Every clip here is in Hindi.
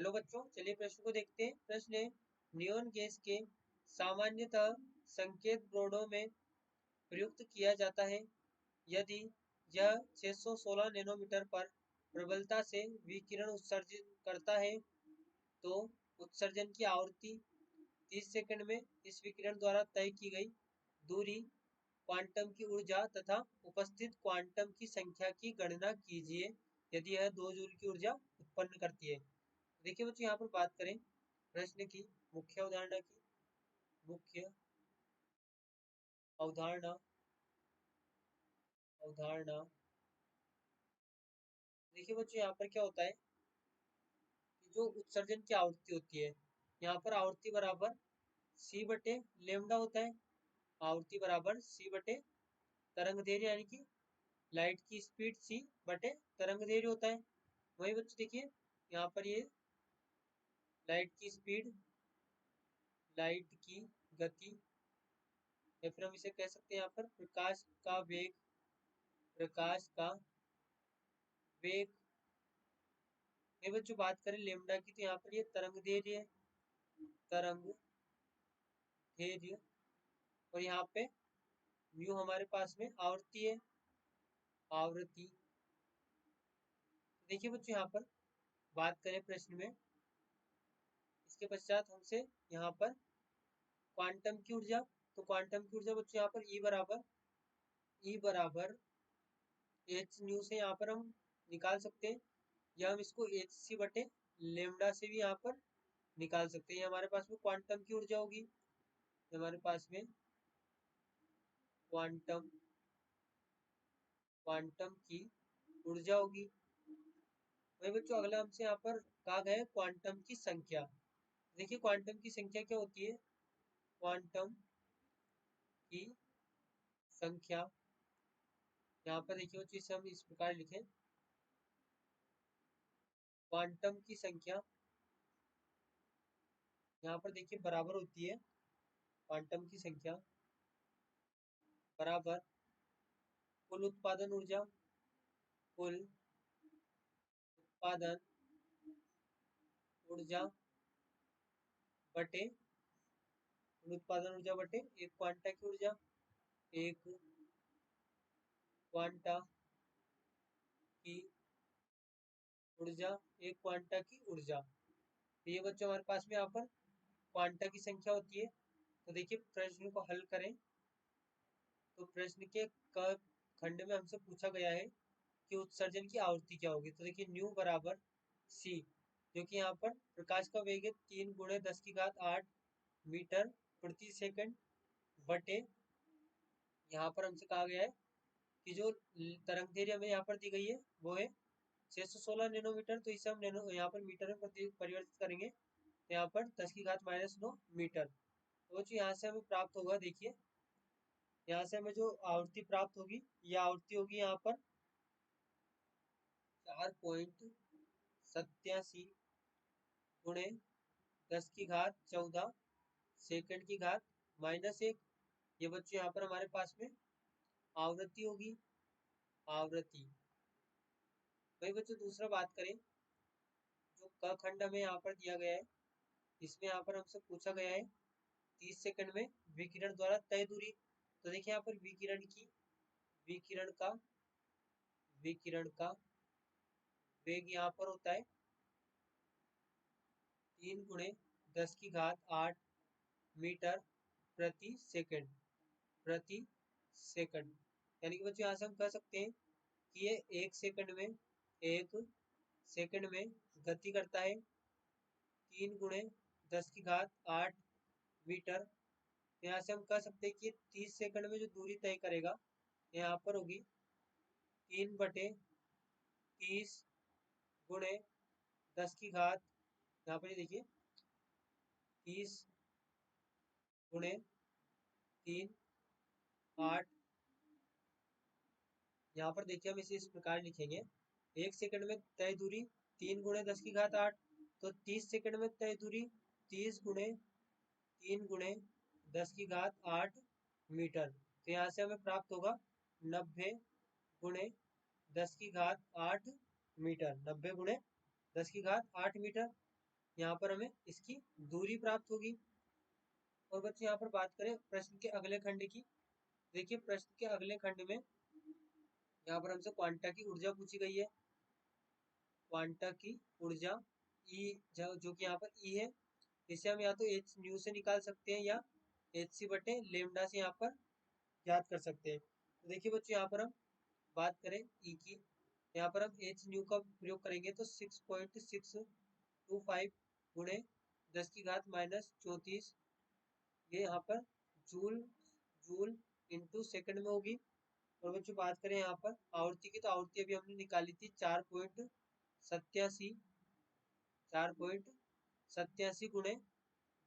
हेलो बच्चों, चलिए प्रश्न को देखते हैं। प्रश्न है, नियोन गैस के सामान्यतः संकेत बोर्डों में प्रयुक्त किया जाता है। यदि यह 616 नैनोमीटर पर प्रबलता से विकिरण उत्सर्जित करता है तो उत्सर्जन की आवृत्ति 30 सेकंड में इस विकिरण द्वारा तय की गई दूरी, क्वांटम की ऊर्जा तथा उपस्थित क्वांटम की संख्या की गणना कीजिए यदि यह 2 जूल की ऊर्जा उत्पन्न करती है। देखिए बच्चों, यहाँ पर बात करें प्रश्न की मुख्य अवधारणा की। मुख्य अवधारणा अवधारणा देखिए बच्चों, यहाँ पर क्या होता है कि जो उत्सर्जन की आवृत्ति होती है, यहाँ पर आवृत्ति बराबर सी बटे लेमडा होता है। आवृत्ति बराबर सी बटे तरंग दैर्घ्य यानी कि लाइट की स्पीड सी बटे तरंग दैर्घ्य होता है। वही बच्चों देखिए, यहाँ पर ये लाइट की स्पीड, लाइट की गति, या फिर हम इसे कह सकते हैं यहाँ पर प्रकाश का वेग, प्रकाश का वेग। ये बच्चों बात करें लेमडा की, तो यहाँ पर ये तरंग दैर्घ्य है, तरंग दैर्घ्य। और यहाँ पे म्यू हमारे पास में आवृत्ति है, आवृत्ति। देखिए बच्चों, यहाँ पर बात करें प्रश्न में, इसके पश्चात हमसे यहाँ पर क्वांटम की ऊर्जा, तो क्वांटम की ऊर्जा बच्चों यहाँ पर ई बराबर एच न्यू से यहाँ पर हम निकाल सकते हैं, या हम इसको एच सी बटे लेमडा से भी यहाँ पर निकाल सकते हैं। हमारे पास में क्वांटम की ऊर्जा होगी, हमारे पास में क्वांटम क्वांटम की ऊर्जा होगी। वही बच्चों अगला हमसे यहाँ पर कहा गया है क्वांटम की संख्या। देखिए क्वांटम की संख्या क्या होती है, क्वांटम की संख्या यहाँ पर देखिए बच्चों, इसे हम इस प्रकार लिखें, क्वांटम की संख्या यहाँ पर देखिए बराबर होती है, क्वांटम की संख्या बराबर कुल उत्पादन ऊर्जा, कुल उत्पादन ऊर्जा बटे कुल उत्पादन ऊर्जा बटे एक क्वांटा की ऊर्जा, एक क्वांटा की ऊर्जा, एक क्वांटा की ऊर्जा। तो ये बच्चों हमारे पास में यहाँ पर क्वांटा की संख्या होती है। तो देखिए प्रश्न को हल करें, तो प्रश्न के क खंड में हमसे पूछा गया है कि उत्सर्जन की आवृत्ति क्या होगी। तो देखिए न्यू बराबर सी, जो कि यहाँ पर प्रकाश का वेग है 3 गुणे 10 की घात 8 मीटर प्रति सेकंड बटे, यहाँ पर हमसे कहा गया है कि जो तरंग दैर्घ्य हमें यहाँ पर दी गई है वो है 616 नैनोमीटर। तो इसे हम नैनो यहाँ पर मीटर में परिवर्तित करेंगे, तो यहाँ पर 10 की घात -9 मीटर। तो जो यहाँ से हमें प्राप्त होगा, देखिए यहाँ से हमें जो आवृत्ति प्राप्त होगी, यह आवृत्ति होगी यहाँ पर 4.87 गुणे 10 की घात 14 सेकंड की घात -1। ये बच्चों यहाँ पर हमारे पास में आवृत्ति होगी, आवृत्ति। वही बच्चों दूसरा बात करें, जो क खंड हमें यहाँ पर दिया गया है, इसमें यहाँ पर हमसे पूछा गया है 30 सेकंड में विकिरण द्वारा तय दूरी। तो देखिए यहाँ पर विकिरण का वेग यहाँ पर होता है 3 गुणे 10 की घात 8 मीटर प्रति सेकंड, प्रति सेकंड। यानी कि बच्चों यहाँ से हम कह सकते हैं कि ये एक सेकंड में गति करता है 3 गुणे 10 की घात 8 मीटर। यहाँ से हम कह सकते हैं कि 30 सेकंड में जो दूरी तय करेगा, यहाँ पर होगी 3/30 गुणे 10 की घात, यहाँ पर देखिए 30 गुणे 3 8। यहाँ पर देखिए हम इसे इस प्रकार लिखेंगे, एक सेकंड में तय दूरी 3 गुणे 10 की घात 8, तो 30 सेकंड में तय दूरी 30 गुणे 3 गुणे 10 की घात 8 मीटर। तो यहाँ से हमें प्राप्त होगा 90 गुणे 10 की घात 8 मीटर, 90 गुणे 10 की घात 8 मीटर। यहाँ पर हमें इसकी दूरी प्राप्त होगी। और बच्चों यहाँ पर बात करें प्रश्न के अगले खंड की, देखिए प्रश्न के अगले खंड में यहाँ पर हमसे क्वांटा की ऊर्जा पूछी गई है। क्वांटा की ऊर्जा ई, जो कि यहाँ पर ई है, इसे हम या तो एच न्यू से निकाल सकते हैं या एच सी बटे लेमडा से यहाँ पर याद कर सकते हैं। तो देखिए बच्चों यहाँ पर हम बात करें ई की, यहाँ पर हम एच न्यू का प्रयोग करेंगे तो 6.625 गुणे 10 की घात माइनस 34, ये यहाँ पर जूल जूल इंटू सेकंड में होगी। और बच्चों बात करें यहाँ पर आवृत्ति की, तो आवृत्ति अभी हमने निकाली थी 4.87 4.87 गुणे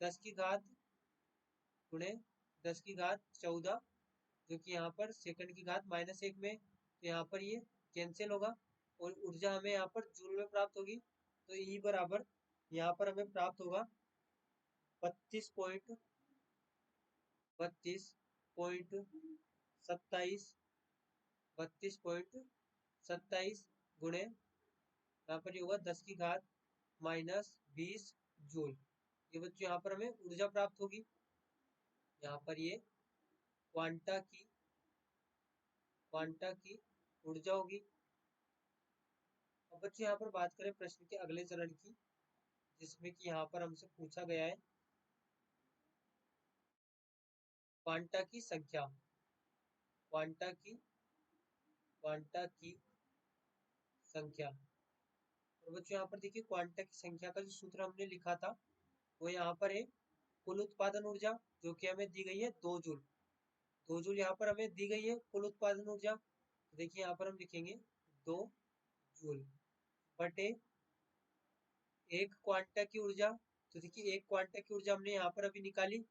10 की घात 14, जो कि यहाँ पर सेकंड की घात माइनस 1 में, तो यहाँ पर ये कैंसिल होगा और ऊर्जा हमें यहाँ पर जूल में प्राप्त होगी। तो ई बराबर यहाँ पर हमें प्राप्त होगा 32 पॉइंट 27 गुणे, यहाँ पर ये होगा 10 की घात माइनस 20 जूल। ये बच्चों यहाँ पर हमें ऊर्जा प्राप्त होगी। यहाँ पर ये क्वांटा की ऊर्जा होगी। अब बच्चों यहाँ पर बात करें प्रश्न के अगले चरण की, जिसमें कि यहाँ पर हमसे पूछा गया है क्वांटा की संख्या, क्वांटा की संख्या। और बच्चों यहाँ पर देखिए क्वांटा की संख्या का जो सूत्र हमने लिखा था वो यहाँ पर है कुल उत्पादन ऊर्जा, जो कि हमें दी गई है 2 जूल। 2 जूल यहाँ पर हमें दी गई है कुल उत्पादन ऊर्जा। तो देखिए यहाँ पर हम लिखेंगे 2 जूल बटे एक क्वांटा की ऊर्जा। तो देखिए एक क्वांटा की ऊर्जा हमने यहाँ पर अभी निकाली,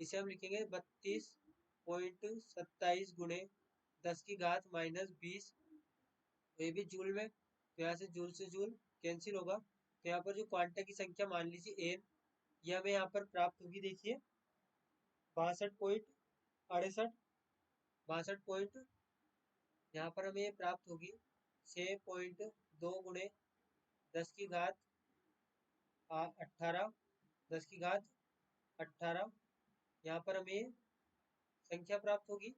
इसे हम लिखेंगे 32.27 गुणे 10 की घात माइनस 20, ये भी जूल में, तो यहाँ से जूल कैंसिल होगा। तो यहाँ पर जो क्वांटा की संख्या मान लीजिए एन, ये हमें यहाँ पर प्राप्त होगी, देखिए 62.68 यहाँ पर हमें प्राप्त होगी 6.2 गुणे 10 की घात 18, 10 की घात 18, यहाँ पर हमें संख्या प्राप्त होगी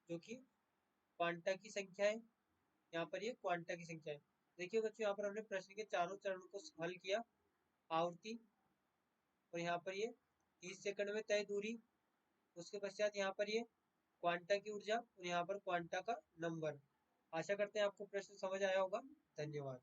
जो कि क्वांटा की संख्या है। यहाँ पर ये क्वांटा की संख्या है। देखिए बच्चों यहाँ पर हमने प्रश्न के चारों चरणों को हल किया, आवृत्ति, और यहाँ पर ये 30 सेकंड में तय दूरी, उसके पश्चात यहाँ पर ये क्वांटा की ऊर्जा और यहाँ पर क्वांटा का नंबर। आशा करते हैं आपको प्रश्न समझ आया होगा। धन्यवाद।